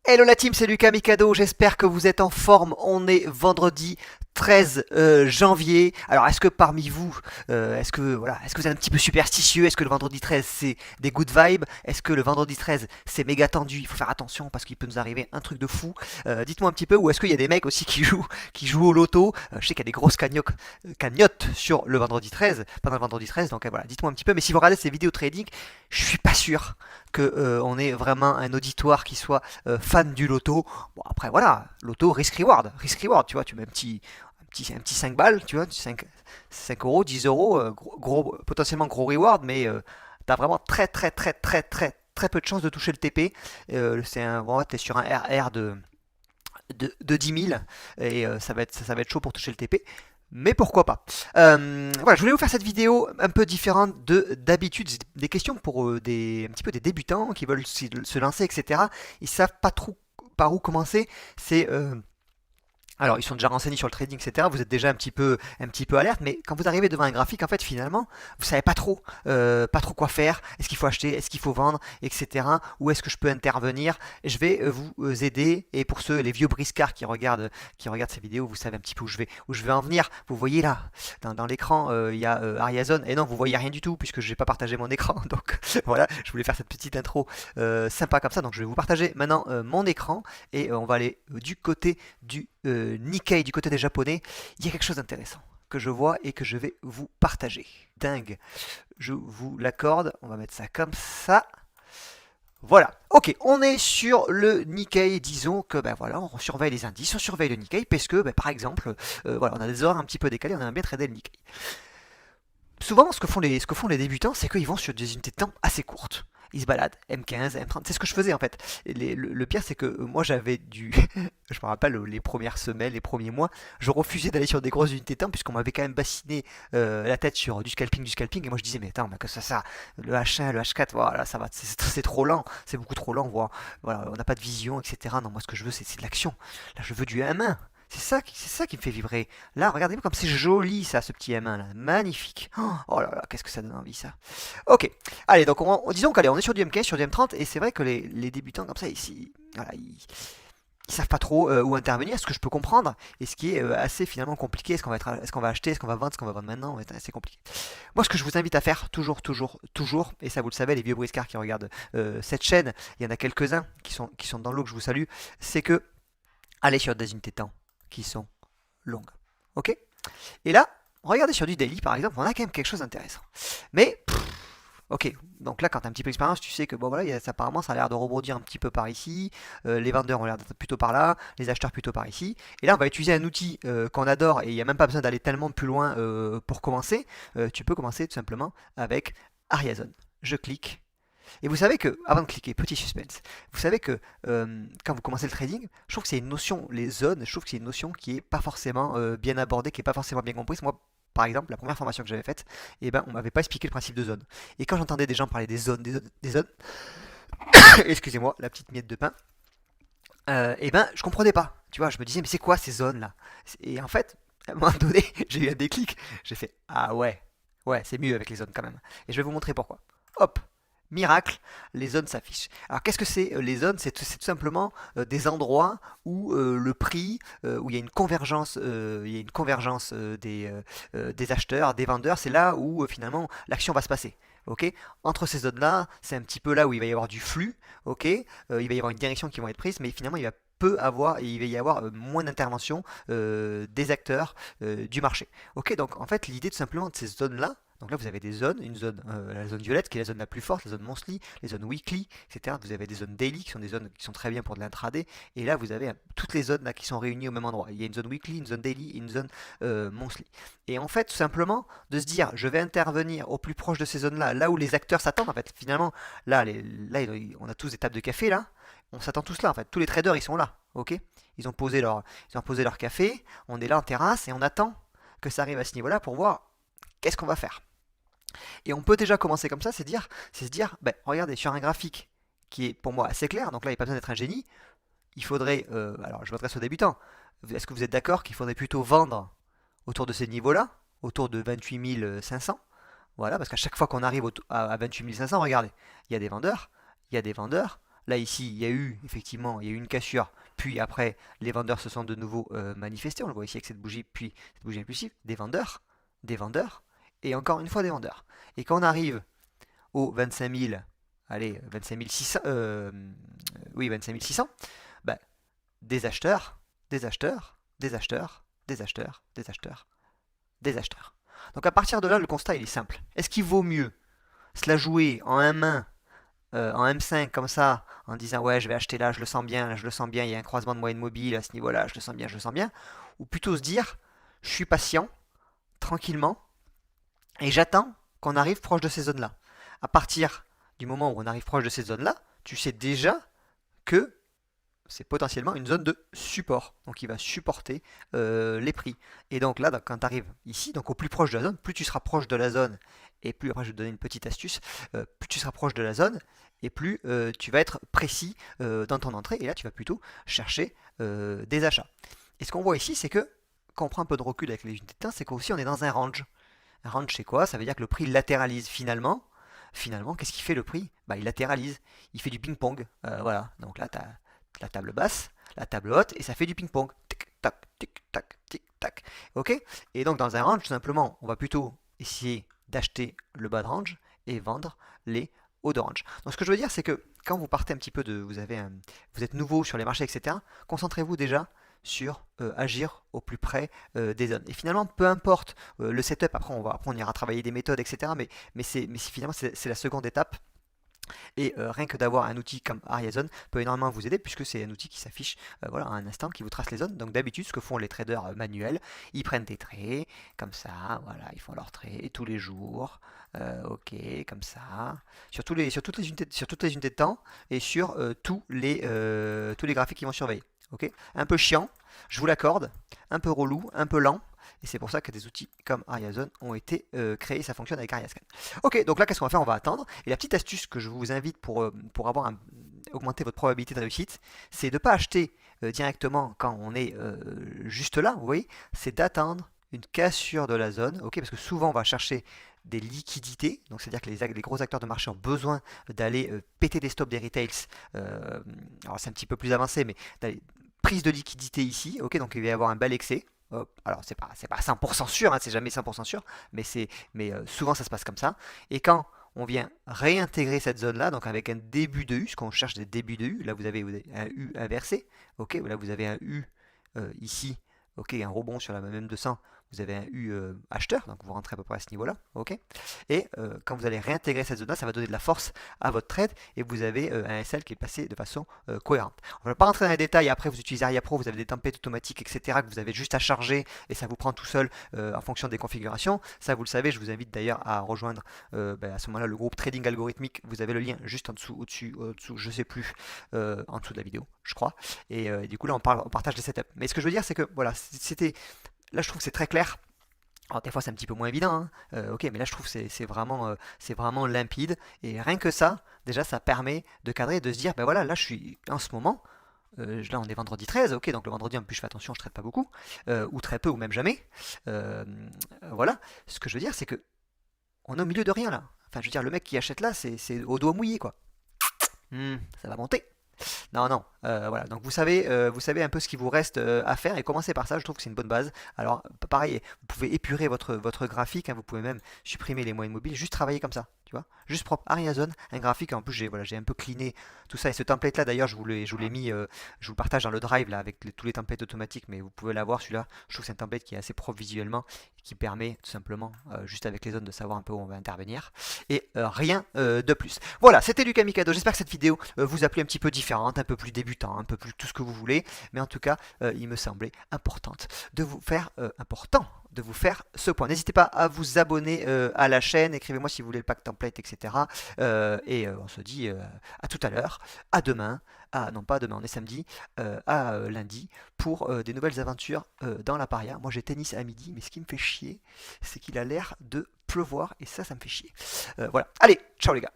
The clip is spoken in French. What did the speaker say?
Hello la team, c'est Lucas Mikado, j'espère que vous êtes en forme. On est vendredi 13 janvier. Alors est-ce que parmi vous, est-ce que vous êtes un petit peu superstitieux? Est-ce que le vendredi 13 c'est des good vibes? Est-ce que le vendredi 13 c'est méga tendu? Il faut faire attention parce qu'il peut nous arriver un truc de fou. Dites-moi un petit peu, ou est-ce qu'il y a des mecs aussi qui jouent au loto? Je sais qu'il y a des grosses cagnottes sur le vendredi 13, pendant le vendredi 13, donc voilà, dites-moi un petit peu. Mais si vous regardez ces vidéos trading, je suis pas sûr que on ait vraiment un auditoire qui soit fan du loto. Bon, après, voilà, loto, risk-reward. Risk-reward, tu vois, tu mets un petit 5 balles, tu vois, 5 euros, 10 euros, potentiellement gros reward, mais t'as vraiment très, très, très, très, très, très peu de chances de toucher le TP. Bon, t'es sur un RR de 10 000 et ça va être chaud pour toucher le TP. Mais pourquoi pas. Voilà, je voulais vous faire cette vidéo un peu différente de d'habitude. C'est des questions pour un petit peu des débutants qui veulent se lancer, etc. Ils savent pas trop par où commencer. C'est alors, ils sont déjà renseignés sur le trading, etc. Vous êtes déjà un petit peu alerte, mais quand vous arrivez devant un graphique, en fait, finalement, vous savez pas trop quoi faire. Est-ce qu'il faut acheter, est-ce qu'il faut vendre, etc. Où est-ce que je peux intervenir? Je vais vous aider. Et pour ceux, les vieux briscards qui regardent ces vidéos, vous savez un petit peu où je vais en venir. Vous voyez là, dans l'écran, il y a Ariazone. Et non, vous voyez rien du tout puisque je n'ai pas partagé mon écran. Donc voilà, je voulais faire cette petite intro sympa comme ça. Donc je vais vous partager maintenant mon écran et on va aller du côté du Nikkei, du côté des japonais. Il y a quelque chose d'intéressant que je vois et que je vais vous partager. Dingue, je vous l'accorde, on va mettre ça comme ça. Voilà, ok, on est sur le Nikkei, disons que ben voilà, on surveille les indices, on surveille le Nikkei, parce que ben, par exemple, voilà, on a des horaires un petit peu décalés, on aime bien trader le Nikkei. Souvent, ce que font les débutants, c'est qu'ils vont sur des unités de temps assez courtes. Ils se baladent, M15, M30, c'est ce que je faisais en fait. Le pire, c'est que moi j'avais je me rappelle les premières semaines, les premiers mois, je refusais d'aller sur des grosses unités de temps puisqu'on m'avait quand même bassiné la tête sur du scalping, et moi je disais, mais attends, mais que ça, le H1, le H4, voilà, ça va, c'est trop lent, c'est beaucoup trop lent, voilà, on n'a pas de vision, etc. Non, moi ce que je veux, c'est de l'action. Là, je veux du M1. C'est ça qui me fait vibrer. Là, regardez-moi comme c'est joli ça, ce petit M1 là. Magnifique. Oh là là, qu'est-ce que ça donne envie ça. Ok. Allez, donc disons qu'allez, on est sur du M15, sur du M30, et c'est vrai que les débutants comme ça, ici, voilà, ils savent pas trop où intervenir, ce que je peux comprendre, et ce qui est assez finalement compliqué. Est-ce qu'on va acheter, est-ce qu'on va vendre maintenant, c'est assez compliqué. Moi, ce que je vous invite à faire, toujours, toujours, toujours, et ça vous le savez, les vieux briscards qui regardent cette chaîne, il y en a quelques-uns qui sont dans l'eau que je vous salue, c'est que allez sur des unités de temps qui sont longues. Ok. Et là, regardez sur du daily par exemple, on a quand même quelque chose d'intéressant. Mais, ok, donc là quand tu as un petit peu d'expérience, tu sais que bon voilà, apparemment ça a l'air de rebondir un petit peu par ici, les vendeurs ont l'air d'être plutôt par là, les acheteurs plutôt par ici. Et là on va utiliser un outil qu'on adore et il n'y a même pas besoin d'aller tellement plus loin pour commencer. Tu peux commencer tout simplement avec Ariazone. Je clique. Et vous savez que, avant de cliquer, petit suspense, vous savez que quand vous commencez le trading, je trouve que c'est une notion, les zones, je trouve que c'est une notion qui est pas forcément bien abordée, qui est pas forcément bien comprise. Moi, par exemple, la première formation que j'avais faite, eh ben, on m'avait pas expliqué le principe de zone. Et quand j'entendais des gens parler des zones, excusez-moi, la petite miette de pain, eh ben, je comprenais pas. Tu vois, je me disais, mais c'est quoi ces zones-là? Et en fait, à un moment donné, j'ai eu un déclic. J'ai fait, ah ouais, ouais, c'est mieux avec les zones quand même. Et je vais vous montrer pourquoi. Hop, miracle, les zones s'affichent. Alors qu'est-ce que c'est les zones? C'est tout simplement des endroits où le prix, où il y a une convergence des acheteurs, des vendeurs. C'est là où finalement l'action va se passer. Ok. Entre ces zones-là, c'est un petit peu là où il va y avoir du flux. Ok. Il va y avoir une direction qui va être prise, mais finalement il va y avoir moins d'intervention des acteurs du marché. Ok, donc en fait l'idée tout simplement de ces zones-là, donc là vous avez des zones, une zone, la zone violette qui est la zone la plus forte, la zone monthly, les zones weekly, etc. Vous avez des zones daily qui sont des zones qui sont très bien pour de l'intraday, et là vous avez toutes les zones là qui sont réunies au même endroit. Il y a une zone weekly, une zone daily et une zone monthly. Et en fait tout simplement de se dire je vais intervenir au plus proche de ces zones-là, là où les acteurs s'attendent en fait. Finalement là on a tous des tables de café là, on s'attend tous là en fait. Tous les traders ils sont là, ok. Ils ont posé leur café, on est là en terrasse et on attend que ça arrive à ce niveau-là pour voir qu'est-ce qu'on va faire. Et on peut déjà commencer comme ça, c'est se dire, ben, regardez, sur un graphique qui est pour moi assez clair, donc là il n'y a pas besoin d'être un génie, il faudrait, alors je m'adresse aux débutants, est-ce que vous êtes d'accord qu'il faudrait plutôt vendre autour de ces niveaux-là, autour de 28 500? Voilà, parce qu'à chaque fois qu'on arrive à 28 500, regardez, il y a des vendeurs, il y a des vendeurs, Là ici, il y a eu effectivement, il y a eu une cassure, puis après, les vendeurs se sont de nouveau manifestés. On le voit ici avec cette bougie, puis cette bougie impulsive, des vendeurs, et encore une fois des vendeurs. Et quand on arrive aux 25 000, allez, 25 600, oui, 25 600, bah, des acheteurs, des acheteurs, des acheteurs, des acheteurs, des acheteurs, des acheteurs. Donc à partir de là, le constat il est simple. Est-ce qu'il vaut mieux se la jouer en un main, en M5 comme ça, en disant ouais je vais acheter là, je le sens bien, là, je le sens bien, il y a un croisement de moyenne mobile à ce niveau-là, je le sens bien, je le sens bien, ou plutôt se dire je suis patient, tranquillement, et j'attends qu'on arrive proche de ces zones-là. À partir du moment où on arrive proche de ces zones-là, tu sais déjà que c'est potentiellement une zone de support. Donc il va supporter les prix. Et donc là, quand tu arrives ici, donc au plus proche de la zone, plus tu seras proche de la zone, et plus, après je vais te donner une petite astuce, plus tu seras proche de la zone, et plus tu vas être précis dans ton entrée, et là tu vas plutôt chercher des achats. Et ce qu'on voit ici, c'est que quand on prend un peu de recul avec les unités de temps, c'est qu'aussi on est dans un range. Un range, c'est quoi? Ça veut dire que le prix latéralise finalement, qu'est-ce qu'il fait le prix? Bah, il latéralise, il fait du ping-pong. Voilà, donc là, tu as la table basse, la table haute, et ça fait du ping-pong. Tic-tac, tic-tac, tic-tac. Ok? Et donc, dans un range, tout simplement, on va plutôt essayer d'acheter le bas de range et vendre les hauts de range. Donc, ce que je veux dire, c'est que quand vous partez un petit peu de. Vous êtes nouveau sur les marchés, etc., concentrez-vous déjà sur agir au plus près des zones. Et finalement, peu importe le setup, après on ira travailler des méthodes, etc. Mais finalement, c'est la seconde étape. Et rien que d'avoir un outil comme Ariazone peut énormément vous aider puisque c'est un outil qui s'affiche voilà, à un instant, qui vous trace les zones. Donc d'habitude, ce que font les traders manuels, ils prennent des traits comme ça, voilà, ils font leurs traits tous les jours, ok, comme ça, sur toutes les unités de temps et sur tous les graphiques qui vont surveiller. Ok, un peu chiant, je vous l'accorde, un peu relou, un peu lent, et c'est pour ça que des outils comme Ariazone ont été créés, ça fonctionne avec Ariascan. Ok, donc là, qu'est-ce qu'on va faire? On va attendre. Et la petite astuce que je vous invite pour augmenter votre probabilité de réussite, c'est de ne pas acheter directement quand on est juste là, vous voyez, c'est d'attendre une cassure de la zone, ok, parce que souvent on va chercher des liquidités, donc c'est-à-dire que les gros acteurs de marché ont besoin d'aller péter des stops des retails, alors c'est un petit peu plus avancé, mais d'aller prise de liquidité ici, ok, donc il va y avoir un bel excès. Alors c'est pas 100% sûr, hein, c'est jamais 100% sûr, mais souvent ça se passe comme ça. Et quand on vient réintégrer cette zone-là, donc avec un début de U, ce qu'on cherche des débuts de U, là vous avez un U inversé, ok, là vous avez un U ici, ok, un rebond sur la même 200, vous avez un U acheteur, donc vous rentrez à peu près à ce niveau-là, ok. Et quand vous allez réintégrer cette zone-là, ça va donner de la force à votre trade et vous avez un SL qui est passé de façon cohérente. On ne va pas rentrer dans les détails, après vous utilisez AriaPro, vous avez des templates automatiques, etc., que vous avez juste à charger et ça vous prend tout seul en fonction des configurations. Ça vous le savez, je vous invite d'ailleurs à rejoindre à ce moment-là le groupe Trading Algorithmique, vous avez le lien juste en dessous, au-dessus, je sais plus, en dessous de la vidéo, je crois. Et du coup là on partage les setups. Mais ce que je veux dire c'est que voilà, là je trouve que c'est très clair. Alors des fois c'est un petit peu moins évident, hein. Ok, mais là je trouve que c'est vraiment limpide. Et rien que ça, déjà ça permet de cadrer, de se dire, ben voilà, là je suis en ce moment, là on est vendredi 13, ok, donc le vendredi en plus je fais attention, je traite pas beaucoup, ou très peu, ou même jamais. Euh, voilà, ce que je veux dire c'est que on est au milieu de rien là. Enfin je veux dire, le mec qui achète là, c'est au doigt mouillé quoi. Ça va monter. Non, non, voilà. Donc vous savez un peu ce qu'il vous reste à faire et commencez par ça. Je trouve que c'est une bonne base. Alors pareil, vous pouvez épurer votre graphique, hein, vous pouvez même supprimer les moyennes mobiles, juste travailler comme ça, tu vois, juste propre. Ariazone, un graphique. En plus j'ai un peu cleané tout ça et ce template là d'ailleurs je vous l'ai mis, je vous le partage dans le drive là avec tous les templates automatiques, mais vous pouvez l'avoir celui-là. Je trouve que c'est un template qui est assez propre visuellement, qui permet tout simplement juste avec les zones de savoir un peu où on va intervenir et rien de plus. Voilà, c'était Lucas Mikado. J'espère que cette vidéo vous a plu, un petit peu différente, un peu plus débutant, un peu plus tout ce que vous voulez, mais en tout cas, il me semblait important de vous faire ce point. N'hésitez pas à vous abonner à la chaîne, écrivez-moi si vous voulez le pack template, etc. On se dit à tout à l'heure, à demain, non pas demain, on est samedi, à lundi, pour des nouvelles aventures dans la paria. Moi j'ai tennis à midi, mais ce qui me fait chier, c'est qu'il a l'air de pleuvoir, et ça me fait chier. Voilà, allez, ciao les gars.